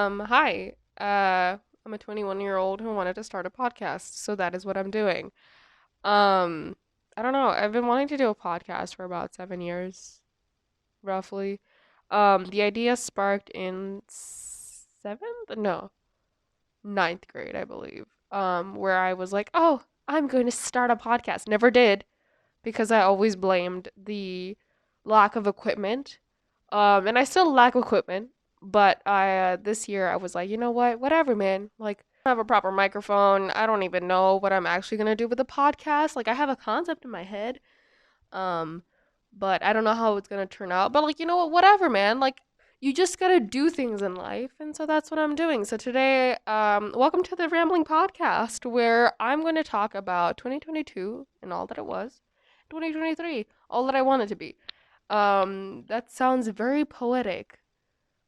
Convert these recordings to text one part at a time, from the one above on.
Hi. I'm a 21-year-old who wanted to start a podcast, so that is what I'm doing. Um, I don't know. I've been wanting to do a podcast for about 7 years, roughly. The idea sparked in seventh? No, ninth grade, I believe. Where I was like, oh, I'm going to start a podcast. Never did because I always blamed the lack of equipment. And I still lack equipment, but I this year I was like, you know what? Whatever, man. Like, I don't have a proper microphone. I don't even know what I'm actually gonna do with the podcast. Like, I have a concept in my head, um, but I don't know how it's gonna turn out. But like, you know what? Whatever, man. Like, you just gotta do things in life, and so that's what I'm doing. So today, welcome to the Rambling Podcast, where I'm going to talk about 2022 and all that it was, 2023, all that I want it to be. That sounds very poetic,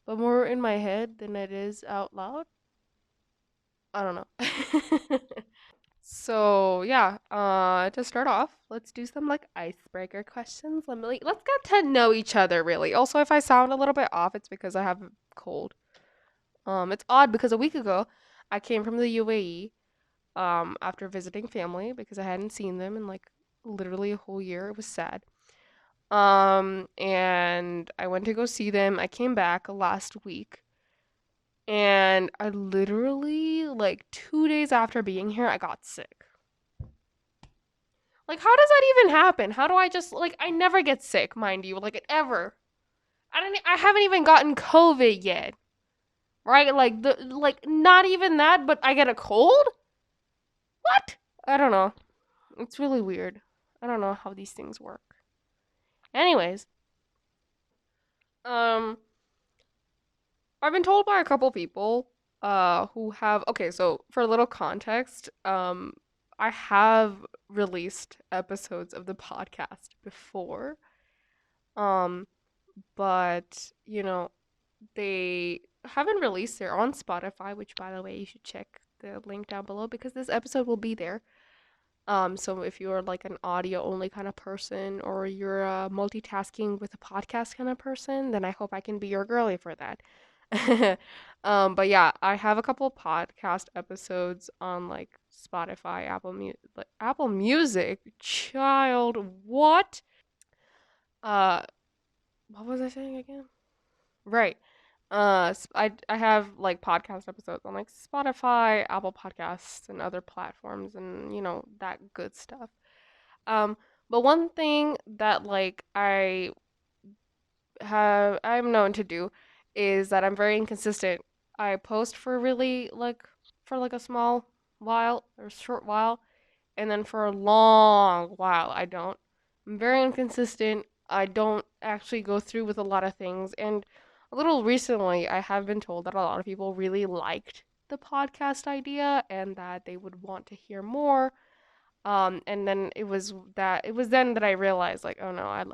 but more in my head than it is out loud. I don't know. So yeah, to start off, let's do some like icebreaker questions. Let's get to know each other really. Also, if I sound a little bit off, it's because I have a cold. It's odd because a week ago I came from the UAE after visiting family because I hadn't seen them in like literally a whole year. It was sad. And I went to go see them. I came back last week and I literally like 2 days after being here, I got sick. Like, how does that even happen? How do I just like I never get sick, mind you, like ever. I haven't even gotten COVID yet. Right? Like not even that, but I get a cold? What? I don't know. It's really weird. I don't know how these things work. Anyways, um I've been told by a couple people who have okay, so for a little context, I have released episodes of the podcast before. Um but they haven't released. They're on Spotify, which by the way, you should check the link down below because this episode will be there. So if you're like an audio only kind of person or you're multitasking with a podcast kind of person, then I hope I can be your girly for that. But yeah, I have a couple of podcast episodes on like Spotify, Apple Music. Child, what? Uh, what was I saying again? Right. I have like podcast episodes on like Spotify, Apple Podcasts, and other platforms, and that good stuff. Um, but one thing that like I'm known to do is that I'm very inconsistent. I post for like a small while or short while, and then for a long while I don't. I'm very inconsistent. I don't actually go through with a lot of things, and a little recently I have been told that a lot of people really liked the podcast idea and that they would want to hear more. And then it was then that I realized like, oh no, I'm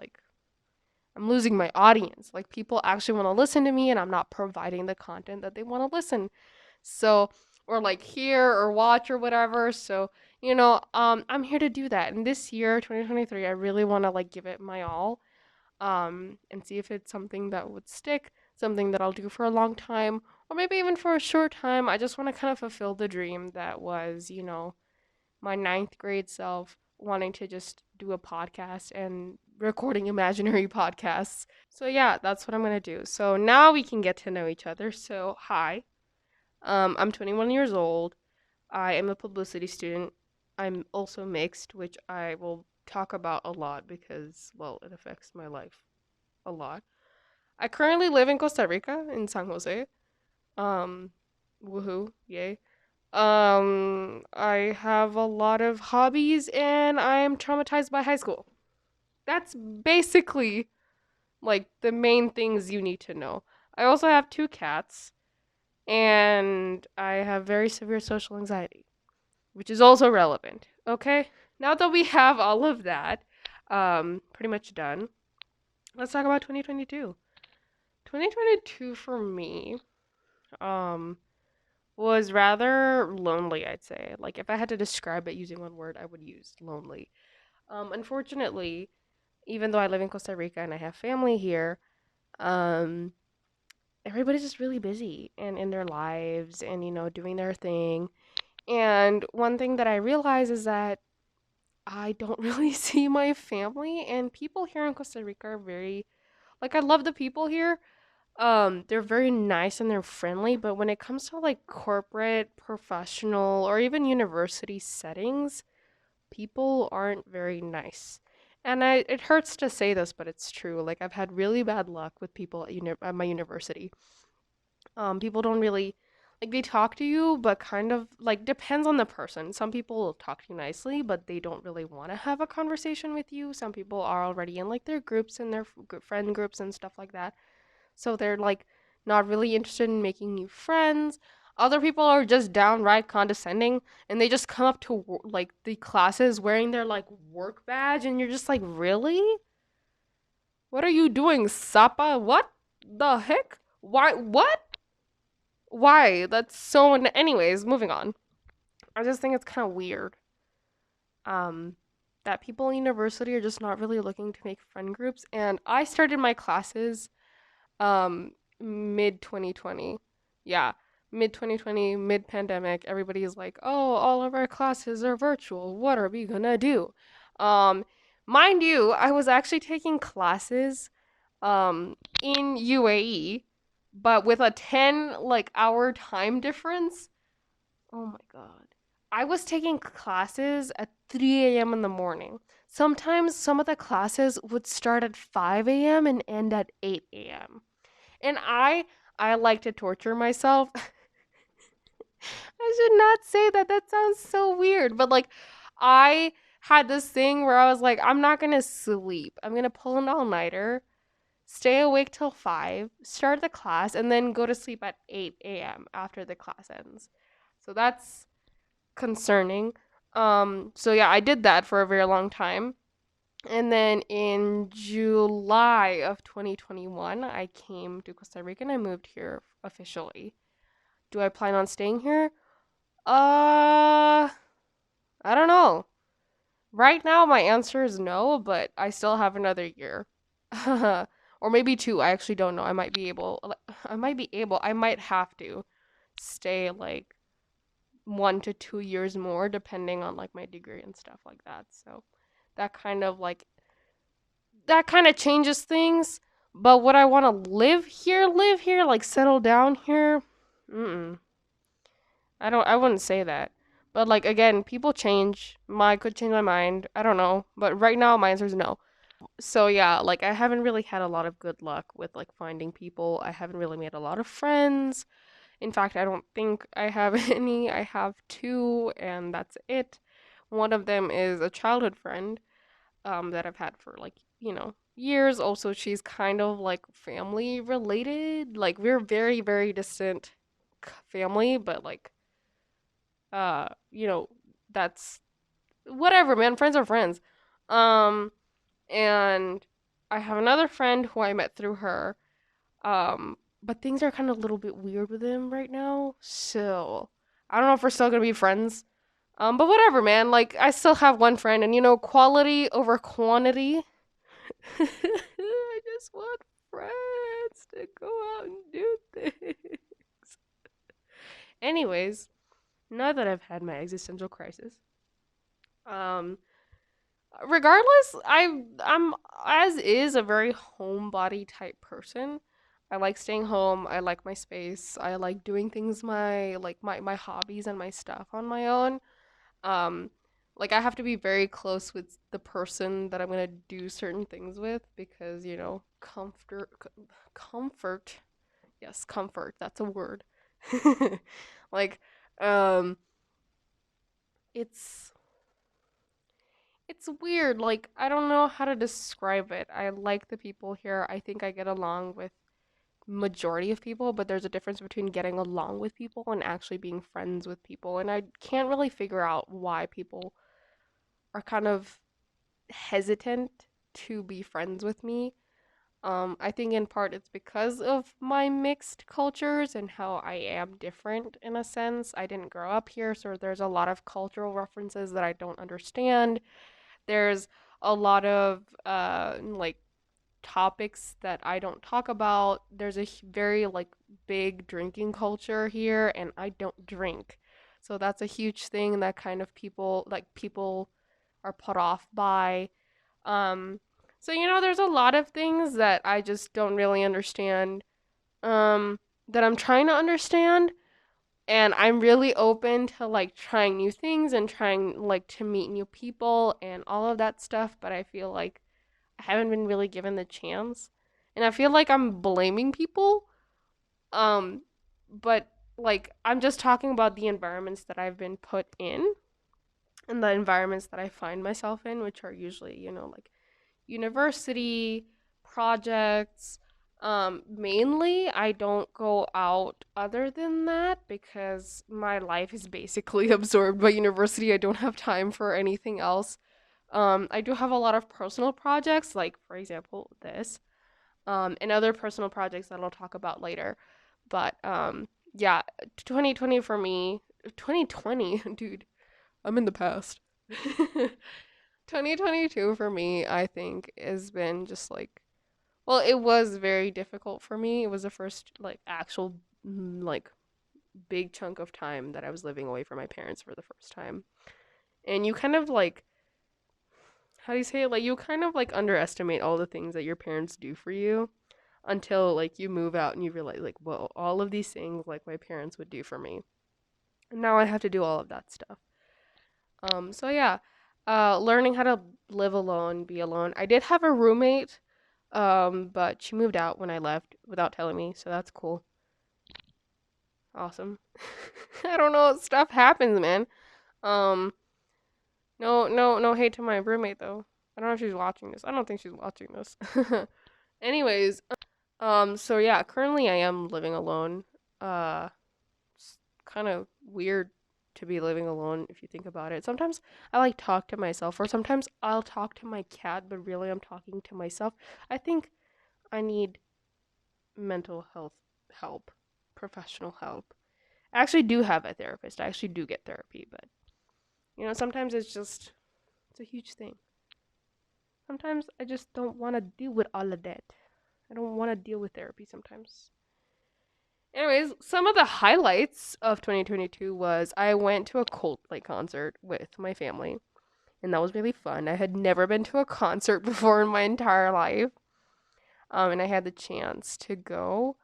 losing my audience. Like people actually want to listen to me and I'm not providing the content that they want to listen. So or like hear or watch or whatever. So, I'm here to do that. And this year, 2023, I really want to like give it my all. And see if it's something that would stick, something that I'll do for a long time, or maybe even for a short time. I just want to kind of fulfill the dream that was, my ninth grade self wanting to just do a podcast and recording imaginary podcasts. So yeah, that's what I'm gonna do. So now we can get to know each other. So hi, I'm 21 years old. I am a publicity student. I'm also mixed, which I will talk about a lot because, well, it affects my life a lot. I currently live in Costa Rica in San Jose. Um, woohoo, yay. I have a lot of hobbies and I am traumatized by high school. That's basically like the main things you need to know. I also have two cats and I have very severe social anxiety, which is also relevant. Okay? Now that we have all of that pretty much done, let's talk about 2022. 2022 for me um was rather lonely, I'd say. Like if I had to describe it using one word, I would use lonely. Unfortunately, even though I live in Costa Rica and I have family here, um everybody's just really busy and in their lives and, doing their thing. And one thing that I realize is that I don't really see my family, and people here in Costa Rica are very, like, I love the people here. They're very nice and they're friendly, but when it comes to like corporate, professional, or even university settings, people aren't very nice. And it hurts to say this, but it's true. Like, I've had really bad luck with people at my university. People don't really like, they talk to you, but kind of like depends on the person. Some people will talk to you nicely, but they don't really want to have a conversation with you. Some people are already in like their groups and their friend groups and stuff like that. So they're like not really interested in making new friends. Other people are just downright condescending, and they just come up to like the classes wearing their like work badge, and you're just like, really? What are you doing, Sapa? What the heck? Why? What? Why? That's so. Anyways, moving on. I just think it's kind of weird. Um, that people in university are just not really looking to make friend groups, and I started my classes mid 2020. Yeah, mid 2020, mid pandemic. Everybody's like, "Oh, all of our classes are virtual. What are we gonna do?" Um, mind you, I was actually taking classes in UAE, but with a 10 like hour time difference. Oh my God. I was taking classes at 3 a.m. in the morning. Sometimes some of the classes would start at 5 a.m. and end at 8 a.m. And I like to torture myself. I should not say that. That sounds so weird. But like, I had this thing where I was like, I'm not gonna sleep. I'm gonna pull an all-nighter, stay awake till 5, start the class, and then go to sleep at 8 a.m. after the class ends. So that's concerning. So yeah, I did that for a very long time. And then in July of 2021, I came to Costa Rica and I moved here officially. Do I plan on staying here? Uh, I don't know. Right now, my answer is no, but I still have another year. Or maybe two. I actually don't know. I might have to stay like 1 to 2 years more, depending on like my degree and stuff like that. So that kind of like that kind of changes things. But would I want to live here, like settle down here? Mm-mm. I wouldn't say that. But like again, people change. I could change my mind. I don't know. But right now my answer is no. So yeah, like I haven't really had a lot of good luck with like finding people. I haven't really made a lot of friends. In fact, I don't think I have any. I have two and that's it. One of them is a childhood friend that I've had for like, years. Also, she's kind of like family related. Like we're very, very distant family, but like uh, you know, that's whatever, man. Friends are friends. Um, and I have another friend who I met through her. But things are kind of a little bit weird with him right now. So I don't know if we're still gonna be friends. But whatever, man. Like I still have one friend, and quality over quantity. I just want friends to go out and do things. Anyways, now that I've had my existential crisis, um, regardless, I'm as is a very homebody type person. I like staying home. I like my space. I like doing things my hobbies and my stuff on my own. Um, like I have to be very close with the person that I'm gonna do certain things with because comfort. Yes, comfort. That's a word. Like, um, it's it's weird. Like I don't know how to describe it. I like the people here. I think I get along with majority of people, but there's a difference between getting along with people and actually being friends with people. And I can't really figure out why people are kind of hesitant to be friends with me. I think in part it's because of my mixed cultures and how I am different in a sense. I didn't grow up here, so there's a lot of cultural references that I don't understand. There's a lot of like topics that I don't talk about. There's a very like big drinking culture here, and I don't drink. So that's a huge thing that kind of people are put off by. Um, so there's a lot of things that I just don't really understand. Um, that I'm trying to understand, and I'm really open to like trying new things and trying like to meet new people and all of that stuff, but I feel like I haven't been really given the chance. And I feel like I'm blaming people. Um, but like I'm just talking about the environments that I've been put in and the environments that I find myself in, which are usually, like university, projects. Mainly, I don't go out other than that because my life is basically absorbed by university. I don't have time for anything else. I do have a lot of personal projects, like, for example, this, and other personal projects that I'll talk about later. But, yeah, 2020 for me, 2020, dude, I'm in the past. 2022 for me, I think, has been just like, well, it was very difficult for me. It was the first, like, actual, like, big chunk of time that I was living away from my parents for the first time. And you kind of, like, how do you say it? Like, you kind of, like, underestimate all the things that your parents do for you until, like, you move out and you realize, like, whoa, all of these things, like, my parents would do for me. And now I have to do all of that stuff. So yeah, learning how to live alone, be alone. I did have a roommate, but she moved out when I left without telling me, so that's cool. Awesome. I don't know, stuff happens, man. Um, no, no, no hate to my roommate though. I don't know if she's watching this. I don't think she's watching this. Anyways, so yeah, currently I am living alone. Uh, it's kind of weird to be living alone if you think about it. Sometimes I like talk to myself, or sometimes I'll talk to my cat, but really I'm talking to myself. I think I need mental health help, professional help. I actually do have a therapist. I actually do get therapy, but sometimes it's a huge thing. Sometimes I just don't want to deal with all of that. I don't want to deal with therapy sometimes. Anyways, some of the highlights of 2022 was I went to a Coldplay concert with my family, and that was really fun. I had never been to a concert before in my entire life, and I had the chance to go,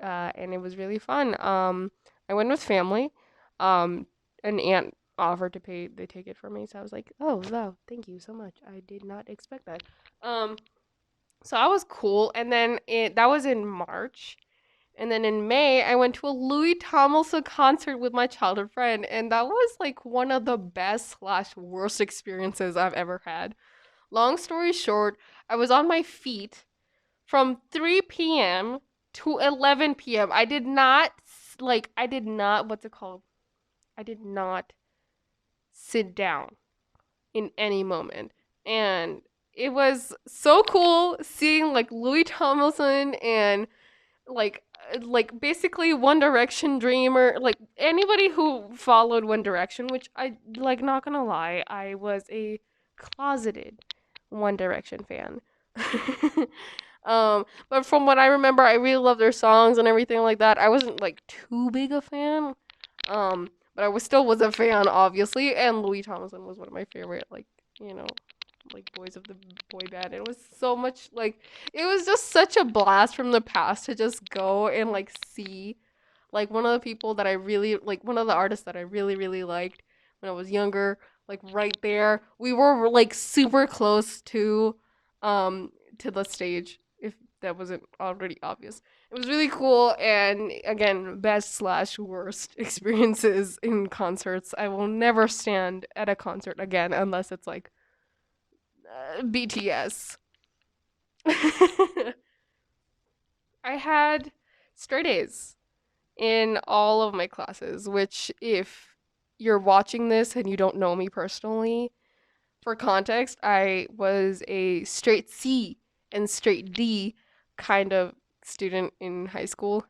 and it was really fun. I went with family. Um, an aunt offered to pay the ticket for me, so I was like, "Oh, wow, thank you so much. I did not expect that." Um, so that was cool, and then that was in March. And then in May, I went to a Louis Tomlinson concert with my childhood friend, and that was like one of the best slash worst experiences I've ever had. Long story short, I was on my feet from 3 p.m. to 11 p.m. I did not, what's it called? I did not sit down in any moment. And it was so cool seeing like Louis Tomlinson and like basically One Direction dreamer, like anybody who followed One Direction, which I like, not gonna lie, I was a closeted One Direction fan. But from what I remember, I really love their songs and everything like that. I wasn't like too big a fan. But I was a fan, obviously, and Louis Tomlinson was one of my favorite, like, you know, like boys of the boy band. It was so much like, it was just such a blast from the past to just go and like see like one of the people that I really like, one of the artists that I really really liked when I was younger, like right there. We were like super close to the stage, if that wasn't already obvious. It was really cool, and again, best slash worst experiences in concerts. I will never stand at a concert again unless it's like BTS. I had straight A's in all of my classes, which, if you're watching this and you don't know me personally, for context, I was a straight C and straight D kind of student in high school.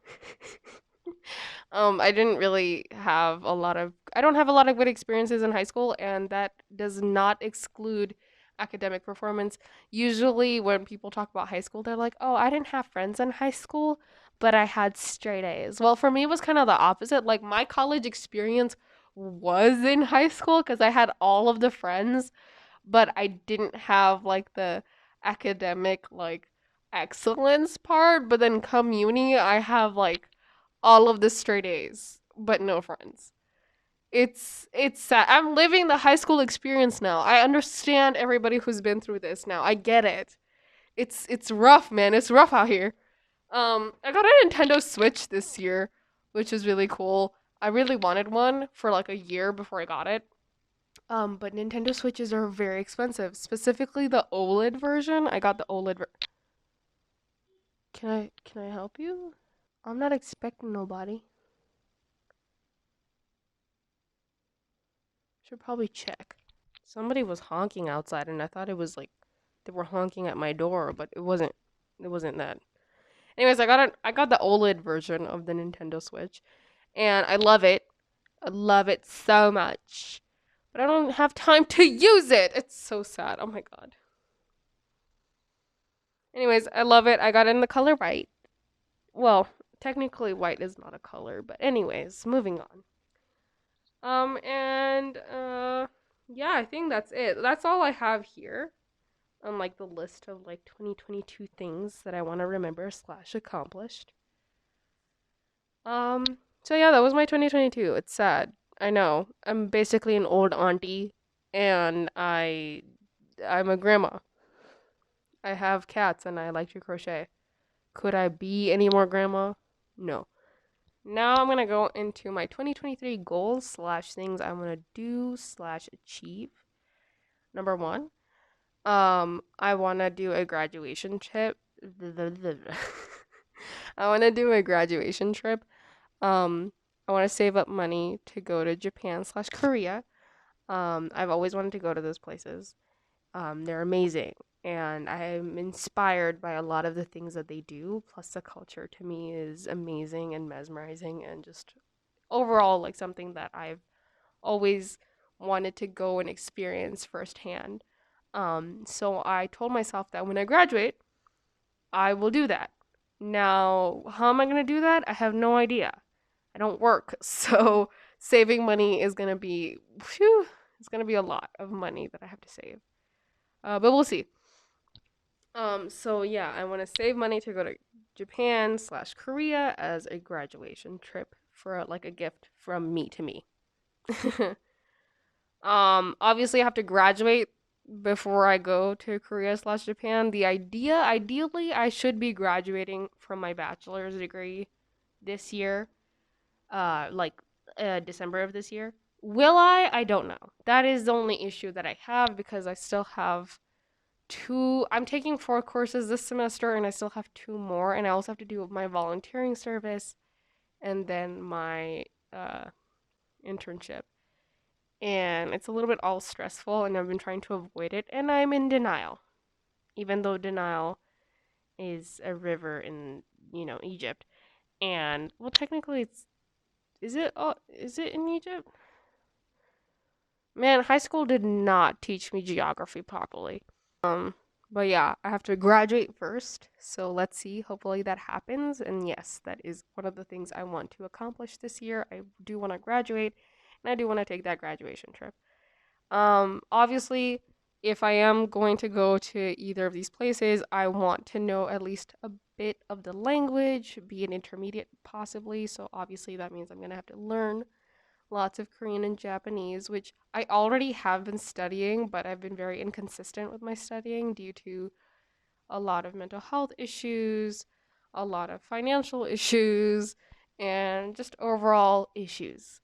I didn't really have a lot of, I don't have a lot of good experiences in high school, and that does not exclude academic performance. Usually, when people talk about high school, they're like, oh, I didn't have friends in high school, but I had straight A's. Well, for me, it was kind of the opposite. Like, my college experience was in high school because I had all of the friends, but I didn't have like the academic, like, excellence part. But then, come uni, I have like all of the straight A's, but no friends. It's sad. I'm living the high school experience now. I understand everybody who's been through this now. I get it. It's rough, man. It's rough out here. I got a Nintendo Switch this year, which is really cool. I really wanted one for like a year before I got it. But Nintendo Switches are very expensive. Specifically the OLED version. I got the OLED Can I help you? I'm not expecting nobody. Should probably check. Somebody was honking outside and I thought it was like they were honking at my door, but it wasn't that. Anyways, I got the OLED version of the Nintendo Switch and I love it. I love it so much. But I don't have time to use it. It's so sad. Oh my god. Anyways, I love it. I got it in the color white. Well, technically white is not a color, but anyways, moving on. And yeah, I think that's it. That's all I have here on like the list of like 2022 things that I want to remember slash accomplished. Um, so yeah, that was my 2022. It's sad. I know. I'm basically an old auntie and I'm a grandma. I have cats and I like to crochet. Could I be any more grandma? No. Now I'm gonna go into my 2023 goals slash things I want to do slash achieve. Number one, I want to do a graduation trip. I want to do a graduation trip. I want to save up money to go to Japan slash Korea. I've always wanted to go to those places. They're amazing, and I'm inspired by a lot of the things that they do. Plus, the culture to me is amazing and mesmerizing, and just overall like something that I've always wanted to go and experience firsthand. So I told myself that when I graduate, I will do that. Now, how am I going to do that? I have no idea. I don't work, so saving money is going to be, whew, it's going to be a lot of money that I have to save. But we'll see. So yeah, I want to save money to go to Japan slash Korea as a graduation trip for like a gift from me to me. Obviously, I have to graduate before I go to Korea slash Japan. Ideally, I should be graduating from my bachelor's degree this year, like December of this year. Will I? I don't know. That is the only issue that I have because I still have I'm taking 4 courses this semester and I still have 2 more, and I also have to do my volunteering service and then my uh, internship. And it's a little bit all stressful and I've been trying to avoid it and I'm in denial. Even though denial is a river in, Egypt. And well technically it's is it in Egypt? Man, high school did not teach me geography properly. But yeah, I have to graduate first. So let's see. Hopefully that happens. And yes, that is one of the things I want to accomplish this year. I do want to graduate and I do want to take that graduation trip. Obviously, if I am going to go to either of these places, I want to know at least a bit of the language, be an intermediate possibly. So obviously that means I'm going to have to learn lots of Korean and Japanese, which I already have been studying, but I've been very inconsistent with my studying due to a lot of mental health issues, a lot of financial issues, and just overall issues.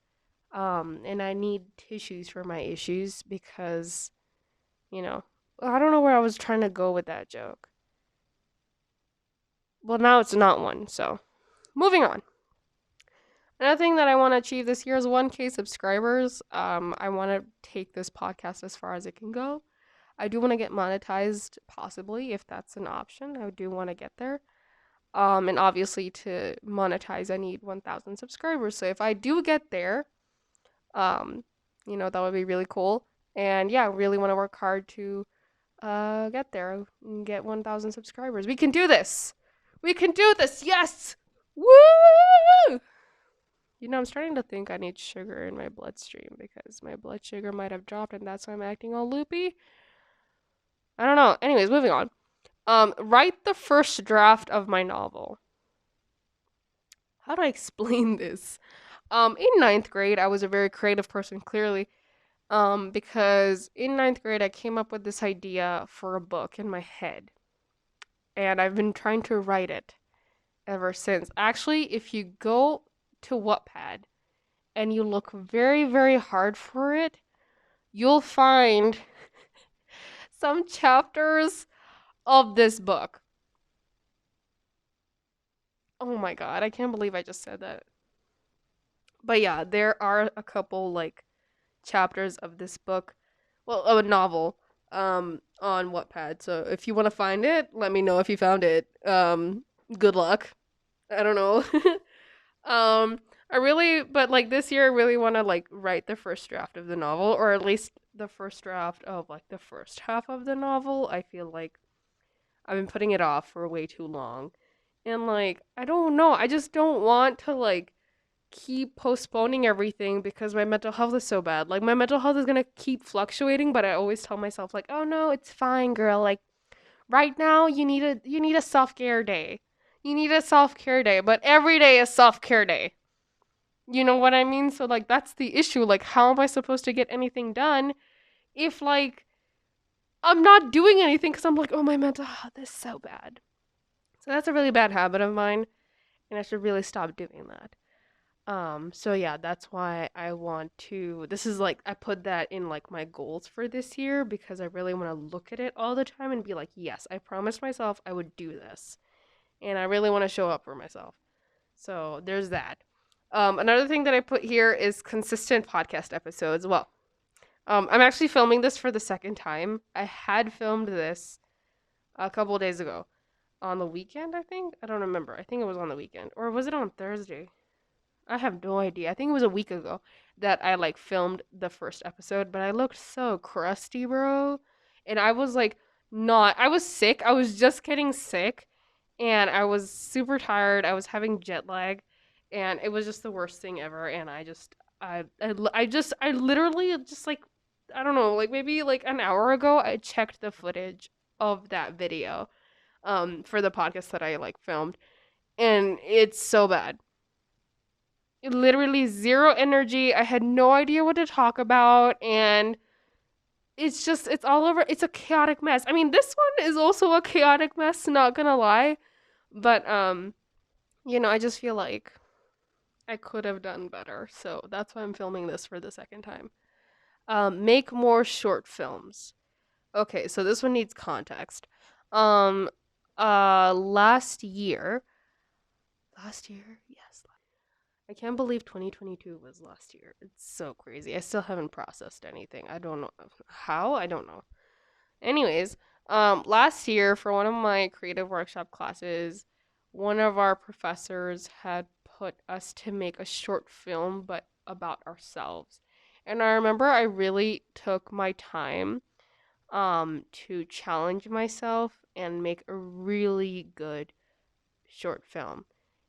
And I need tissues for my issues because, you know, I don't know where I was trying to go with that joke. Well, now it's not one, so moving on. Another thing that I want to achieve this year is 1K subscribers. I want to take this podcast as far as it can go. I do want to get monetized, possibly, if that's an option. I do want to get there. And obviously, to monetize, I need 1,000 subscribers. So if I do get there, um, that would be really cool. And yeah, I really want to work hard to get there and get 1,000 subscribers. We can do this. We can do this. Yes. Woo! You know, I'm starting to think I need sugar in my bloodstream because my blood sugar might have dropped and that's why I'm acting all loopy. I don't know. Anyways, moving on. Write the first draft of my novel. How do I explain this? In ninth grade, I was a very creative person, clearly. Because in ninth grade, I came up with this idea for a book in my head, and I've been trying to write it ever since. Actually, if you go to Wattpad and you look very, very hard for it, you'll find some chapters of this book. Oh my god, I can't believe I just said that. But yeah, there are a couple like chapters of this book, well, of a novel, on Wattpad. So if you want to find it, let me know if you found it. Good luck. I don't know. um, I really, but like this year, I really want to like write the first draft of the novel, or at least the first draft of like the first half of the novel. I feel like I've been putting it off for way too long. And like, I don't know. I just don't want to like keep postponing everything because my mental health is so bad. Like my mental health is gonna keep fluctuating, but I always tell myself like, "Oh no, it's fine, girl. Like right now you need a self-care day. You need a self-care day, but every day is self-care day." You know what I mean? So like that's the issue. Like how am I supposed to get anything done if like I'm not doing anything cuz I'm like, "Oh, my mental health is so bad." So that's a really bad habit of mine, and I should really stop doing that. So yeah, that's why I want to. This is like, I put that in like my goals for this year because I really want to look at it all the time and be like, yes, I promised myself I would do this. And I really want to show up for myself. So there's that. Another thing that I put here is consistent podcast episodes. Well, I'm actually filming this for the second time. I had filmed this a couple days ago on the weekend, I think. I don't remember. I think it was on the weekend. Or was it on Thursday? I have no idea. I think it was a week ago that I like filmed the first episode, but I looked so crusty, bro. And I was like, not, I was sick. I was just getting sick and I was super tired. I was having jet lag and it was just the worst thing ever. And I literally just like, I don't know, like maybe like an hour ago, I checked the footage of that video, for the podcast that I like filmed. And it's so bad, literally zero energy. I had no idea what to talk about, and it's all over. It's a chaotic mess. I mean, this one is also a chaotic mess, not gonna lie, but I just feel like I could have done better. So that's why I'm filming this for the second time. Make more short films. Okay, so this one needs context. Um last year, yes, I can't believe 2022 was last year. It's so crazy. I still haven't processed anything. I don't know how. I don't know. Anyways, last year for one of my creative workshop classes, one of our professors had put us to make a short film but about ourselves. And I remember I really took my time to challenge myself and make a really good short film.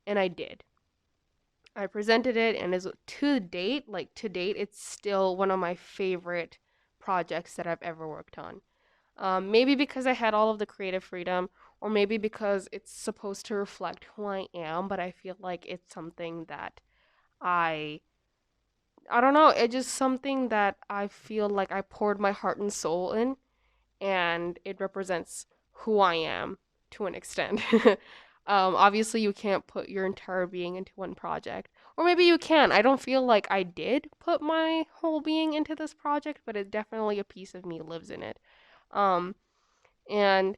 And I did. I presented it, and is to date, it's still one of my favorite projects that I've ever worked on. Maybe because I had all of the creative freedom, or maybe because it's supposed to reflect who I am, but I feel like it's something that I I don't know, it's just something that I feel like I poured my heart and soul in, and it represents who I am to an extent. Obviously, you can't put your entire being into one project. Or maybe you can. I don't feel like I did put my whole being into this project, but it definitely a piece of me lives in it. Um, and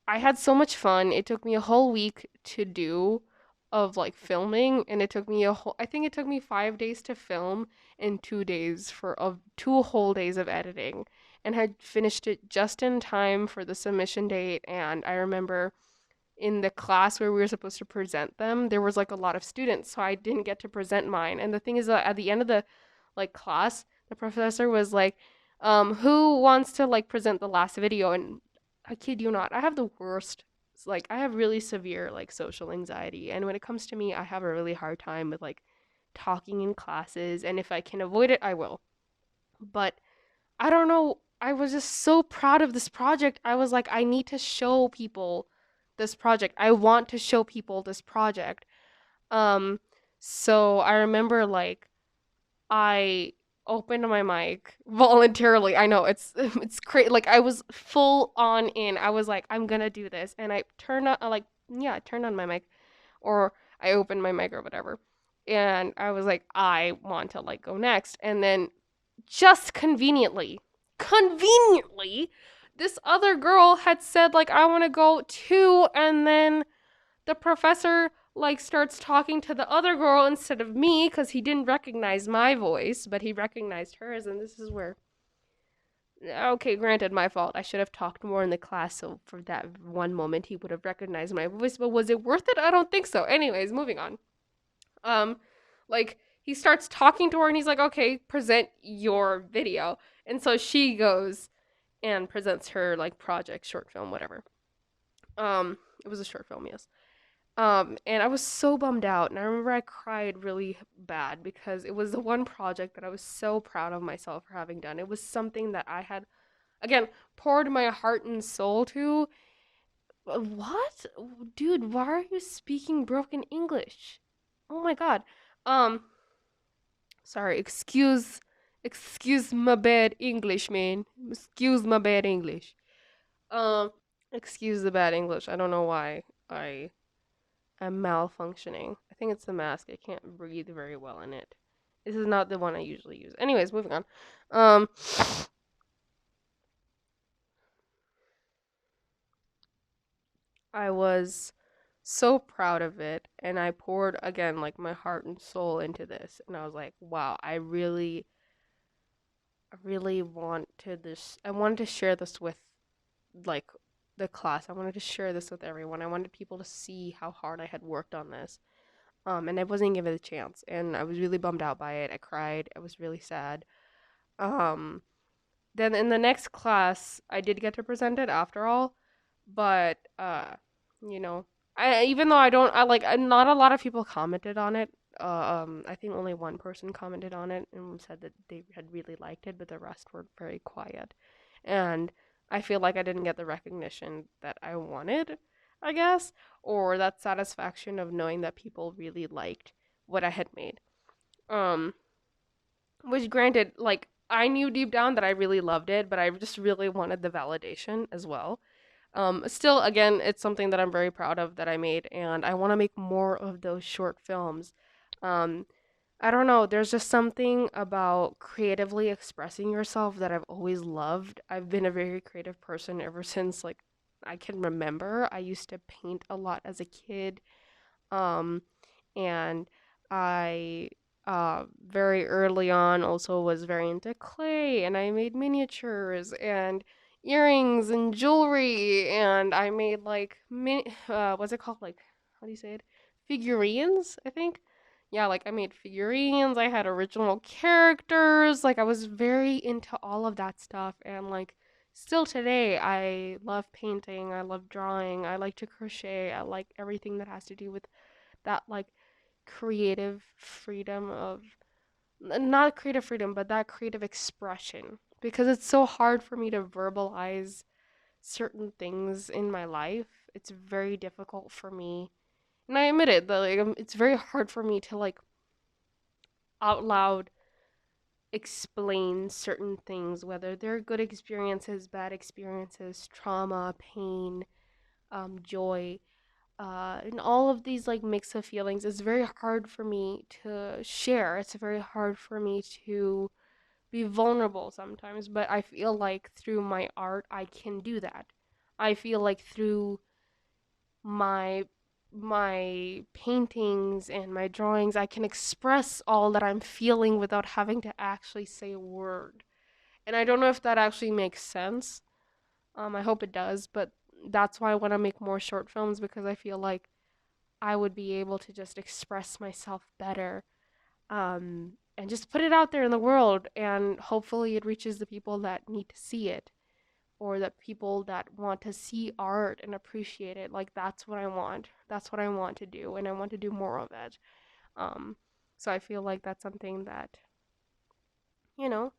I had so much fun. It took me a whole week to do of like filming, and it took me I think it took me 5 days to film and 2 days of 2 whole days of editing, and had finished it just in time for the submission date. And I remember in the class where we were supposed to present them, there was like a lot of students, so I didn't get to present mine. And the thing is that at the end of the like class, the professor was like, who wants to like present the last video? And I kid you not, I have the worst. Like, I have really severe like social anxiety, and when it comes to me, I have a really hard time with like talking in classes, and if I can avoid it, I will. But I don't know. I was just so proud of this project. I was like, I need to show people this project. I want to show people this project. Um, so I remember like I opened my mic voluntarily. I know it's crazy. Like I was full on in. I was like, I'm gonna do this, and I turned on like yeah, I turned on my mic, or I opened my mic or whatever, and I was like, I want to like go next, and then just conveniently, this other girl had said like I want to go too, and then the professor like starts talking to the other girl instead of me because he didn't recognize my voice, but he recognized hers, and this is where okay, granted, my fault. I should have talked more in the class, so for that one moment he would have recognized my voice. But was it worth it? I don't think so. Anyways, moving on. Um, like he starts talking to her, and he's like, "Okay, present your video." And so she goes and presents her like project, short film, whatever. It was a short film, yes. And I was so bummed out, and I remember I cried really bad because it was the one project that I was so proud of myself for having done. It was something that I had, again, poured my heart and soul to. What? Dude, why are you speaking broken English? Oh my god. Um, sorry, excuse my bad English, man. Excuse my bad English. Um, excuse the bad English. I don't know why I am malfunctioning. I think it's the mask. I can't breathe very well in it. This is not the one I usually use. Anyways, moving on. Um, I was so proud of it, and I poured again like my heart and soul into this, and I was like, wow, I really want to this. I wanted to share this with like the class. I wanted to share this with everyone. I wanted people to see how hard I had worked on this. And I wasn't given a chance, and I was really bummed out by it. I cried. I was really sad. Um, then in the next class, I did get to present it after all, but you know, I even though I don't, I like, not a lot of people commented on it. I think only one person commented on it and said that they had really liked it, but the rest were very quiet. And I feel like I didn't get the recognition that I wanted, I guess, or that satisfaction of knowing that people really liked what I had made. Um, which granted, like I knew deep down that I really loved it, but I just really wanted the validation as well. Still, again, it's something that I'm very proud of that I made, and I want to make more of those short films. Um, I don't know, there's just something about creatively expressing yourself that I've always loved. I've been a very creative person ever since like I can remember. I used to paint a lot as a kid. Um, and I very early on also was very into clay, and I made miniatures and earrings and jewelry, and I made like what's it called, like how do you say it, figurines, I think. Yeah, like I made figurines, I had original characters, like I was very into all of that stuff, and like still today I love painting, I love drawing, I like to crochet, I like everything that has to do with that like creative freedom of, not creative freedom, but that creative expression, because it's so hard for me to verbalize certain things in my life. It's very difficult for me, and I admit it, that like it's very hard for me to like out loud explain certain things, whether they're good experiences, bad experiences, trauma, pain, joy, and all of these like mix of feelings. It's very hard for me to share. It's very hard for me to be vulnerable sometimes, but I feel like through my art I can do that. I feel like through my paintings and my drawings I can express all that I'm feeling without having to actually say a word. And I don't know if that actually makes sense. I hope it does, but that's why I want to make more short films, because I feel like I would be able to just express myself better, and just put it out there in the world, and hopefully it reaches the people that need to see it. or that people that want to see art and appreciate it. Like that's what I want. That's what I want to do, and I want to do more of it. Um, so I feel like that's something that, you know,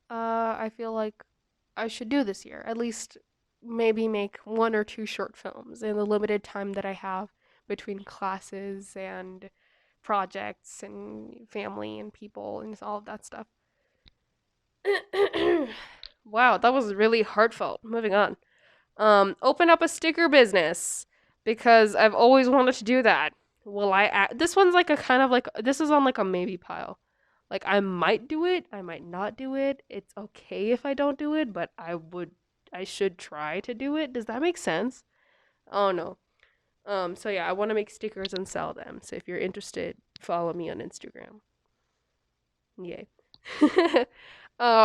I feel like I should do this year. At least maybe make one or two short films in the limited time that I have between classes and projects and family and people and all of that stuff. Wow, that was really heartfelt. Moving on. Open up a sticker business because I've always wanted to do that. Will I this one's like a kind of like this is on like a maybe pile. Like I might do it, I might not do it. It's okay if I don't do it, but I should try to do it. Does that make sense? Oh no. So yeah, I want to make stickers and sell them. So if you're interested, follow me on Instagram. Yay.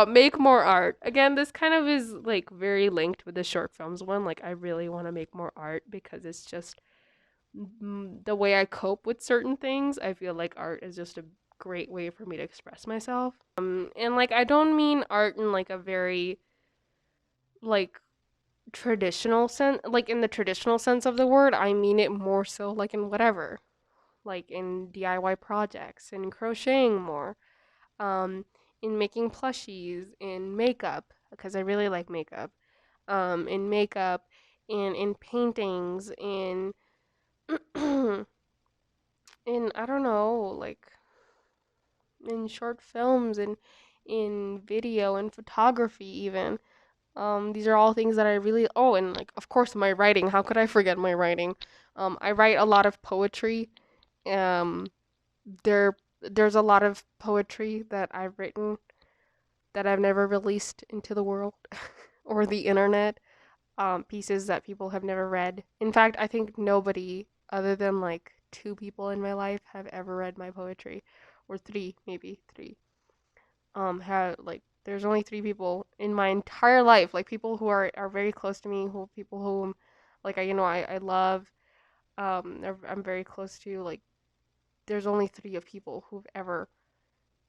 Make more art. Again, this kind of is like very linked with the short films one. Like I really want to make more art because it's just the way I cope with certain things. I feel like art is just a great way for me to express myself. And like I don't mean art in like a very like traditional sense, like in the traditional sense of the word. I mean it more so like in whatever, like in DIY projects and crocheting more, um, in making plushies, in makeup, because I really like makeup, in makeup, in paintings, in I don't know, like in short films, in video and photography even. These are all things that I really and like of course my writing. How could I forget my writing? I write a lot of poetry. Um, there's a lot of poetry that I've written that I've never released into the world or the internet. Pieces that people have never read. In fact, I think nobody other than like two people in my life have ever read my poetry, or three, maybe three. Have like there's only three people in my entire life, like people who are very close to me, who people whom, like I love, I'm very close to. Like there's only three of people who've ever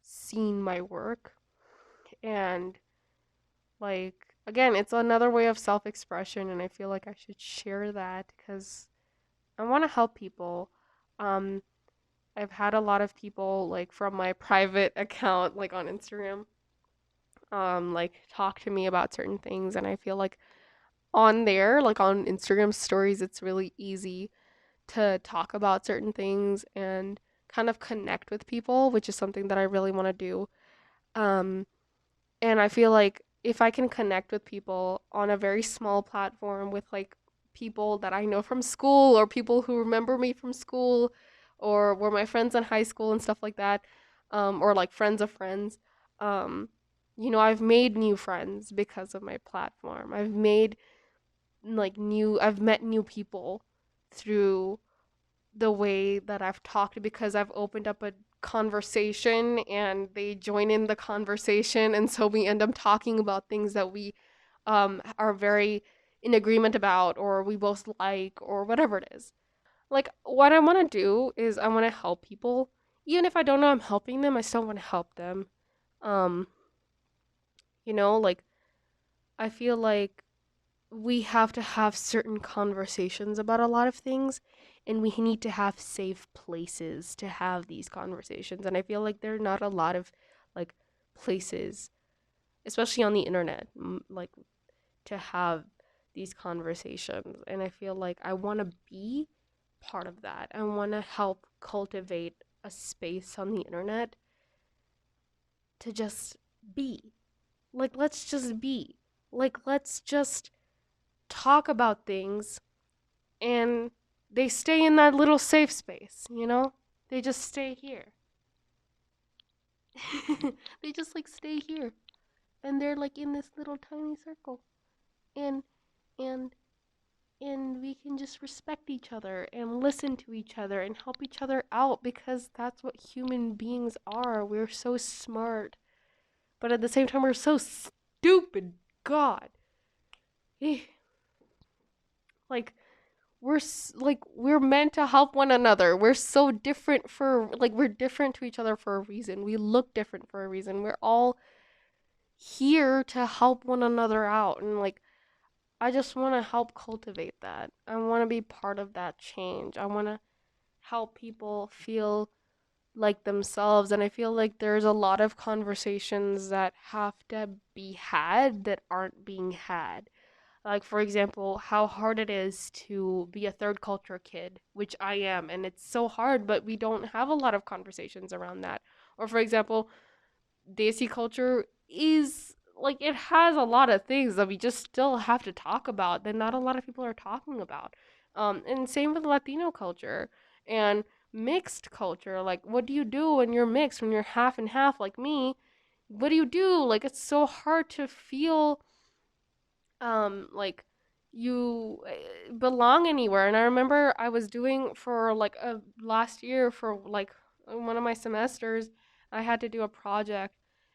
seen my work, and like again, it's another way of self-expression, and I feel like I should share that because I want to help people. Um, I've had a lot of people like from my private account, like on Instagram, like talk to me about certain things, and I feel like on there, like on Instagram stories, it's really easy to talk about certain things and kind of connect with people, which is something that I really want to do. Um, And I feel like if I can connect with people on a very small platform with like people that I know from school or people who remember me from school or were my friends in high school and stuff like that, or like friends of friends, um, I've made new friends because of my platform. I've met new people through the way that I've talked because I've opened up a conversation and they join in the conversation, and so we end up talking about things that we are very in agreement about or we both like or whatever it is. Like what I want to do is I want to help people. Even if I don't know I'm helping them, I still want to help them. Um, like I feel like we have to have certain conversations about a lot of things, and we need to have safe places to have these conversations, and I feel like there are not a lot of like places, especially on the internet, like to have these conversations, and I feel like I want to be part of that. I want to help cultivate a space on the internet to just be, like let's just be, like let's just talk about things, and they stay in that little safe space. They just stay here. They just like stay here. And they're like in this little tiny circle. And and and we can just respect each other and listen to each other and help each other out because that's what human beings are. We're so smart, but at the same time we're so stupid. God. Eh, like we're meant to help one another. We're so different we're different to each other for a reason. We look different for a reason. We're all here to help one another out, and like I just want to help cultivate that. I want to be part of that change. I want to help people feel like themselves. And I feel like there's a lot of conversations that have to be had that aren't being had. Like, for example, how hard it is to be a third culture kid, which I am. And it's so hard, but we don't have a lot of conversations around that. Or, for example, Desi culture is like it has a lot of things that we just still have to talk about that not a lot of people are talking about. And same with Latino culture and mixed culture. Like, what do you do when you're mixed, when you're half and half like me? What do you do? Like, it's so hard to feel like you belong anywhere. And I remember I was doing for like a last year for like one of my semesters, I had to do a project,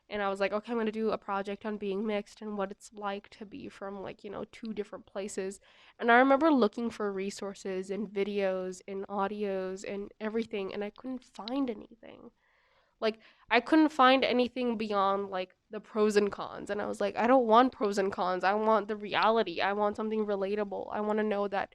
and I was like, okay, I'm going to do a project on being mixed and what it's like to be from like, two different places. And I remember looking for resources and videos and audios and everything, and I couldn't find anything. Like, I couldn't find anything beyond like the pros and cons. And I was like, I don't want pros and cons. I want the reality. I want something relatable. I want to know that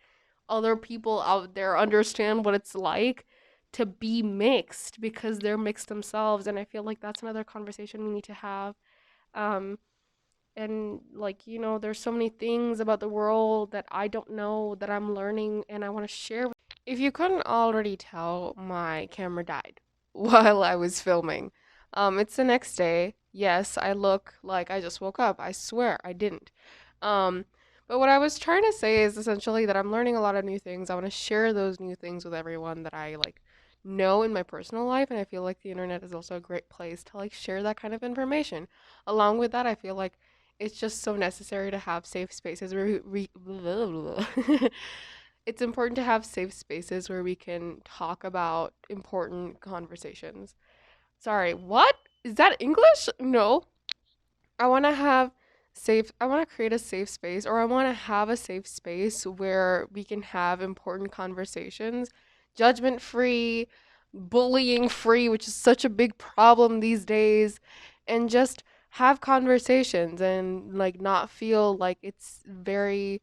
other people out there understand what it's like to be mixed because they're mixed themselves. And I feel like that's another conversation we need to have. Um, and like, there's so many things about the world that I don't know that I'm learning and I want to share. If you couldn't already tell, my camera died while I was filming. It's the next day. Yes, I look like I just woke up. I swear I didn't. Um, but what I was trying to say is essentially that I'm learning a lot of new things. I want to share those new things with everyone that I like know in my personal life, and I feel like the internet is also a great place to like share that kind of information. Along with that, I feel like it's just so necessary to have safe spaces where it's important to have safe spaces where we can talk about important conversations. Sorry, what? Is that English? No. I want to have I want to create a safe space, or I want to have a safe space where we can have important conversations, judgment free, bullying free, which is such a big problem these days, and just have conversations and like not feel like it's very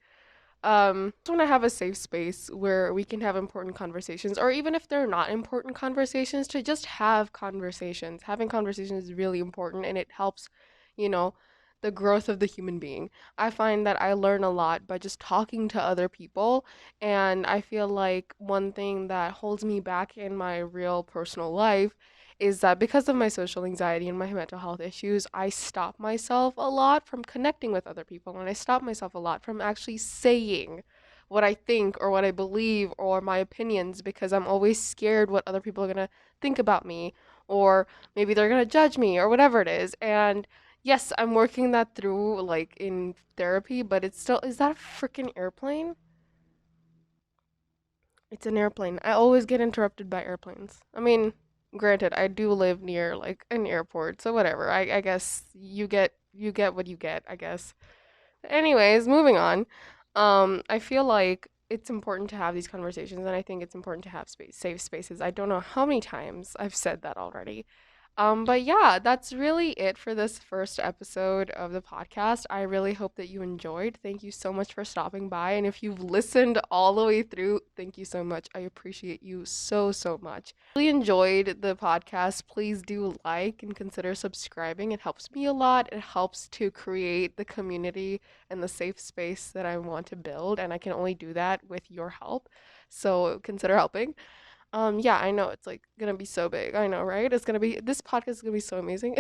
just want to have a safe space where we can have important conversations, or even if they're not important conversations, to just have conversations. Having conversations is really important, and it helps, you know, the growth of the human being. I find that I learn a lot by just talking to other people, and I feel like one thing that holds me back in my real personal life is that because of my social anxiety and my mental health issues, I stop myself a lot from connecting with other people, and I stop myself a lot from actually saying what I think or what I believe or my opinions because I'm always scared what other people are going to think about me, or maybe they're going to judge me or whatever it is. And yes, I'm working that through like in therapy, but it's still, is that a freaking airplane? It's an airplane. I always get interrupted by airplanes. I mean, granted, I do live near like an airport, so whatever. I guess you get what you get, I guess. Anyways, moving on. I feel like it's important to have these conversations, and I think it's important to have safe spaces. I don't know how many times I've said that already. But yeah, that's really it for this first episode of the podcast. I really hope that you enjoyed. Thank you so much for stopping by. And if you've listened all the way through, thank you so much. I appreciate you so, so much. Really enjoyed the podcast. Please do like and consider subscribing. It helps me a lot. It helps to create the community and the safe space that I want to build. And I can only do that with your help. So consider helping. Yeah, I know it's like gonna be so big. I know, right? This podcast is gonna be so amazing.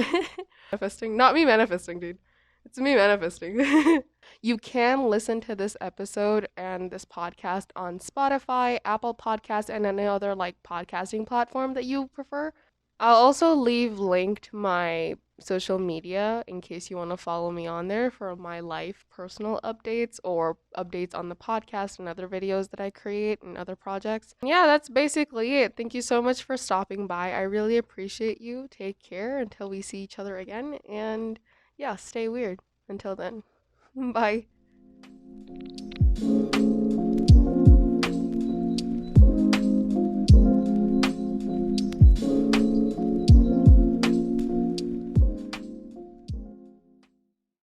Manifesting, not me manifesting, dude. It's me manifesting. You can listen to this episode and this podcast on Spotify, Apple Podcasts, and any other like podcasting platform that you prefer. I'll also leave linked my social media in case you want to follow me on there for my life personal updates or updates on the podcast and other videos that I create and other projects. Yeah, that's basically it. Thank you so much for stopping by. I really appreciate you. Take care until we see each other again. And yeah, stay weird. Until then, bye.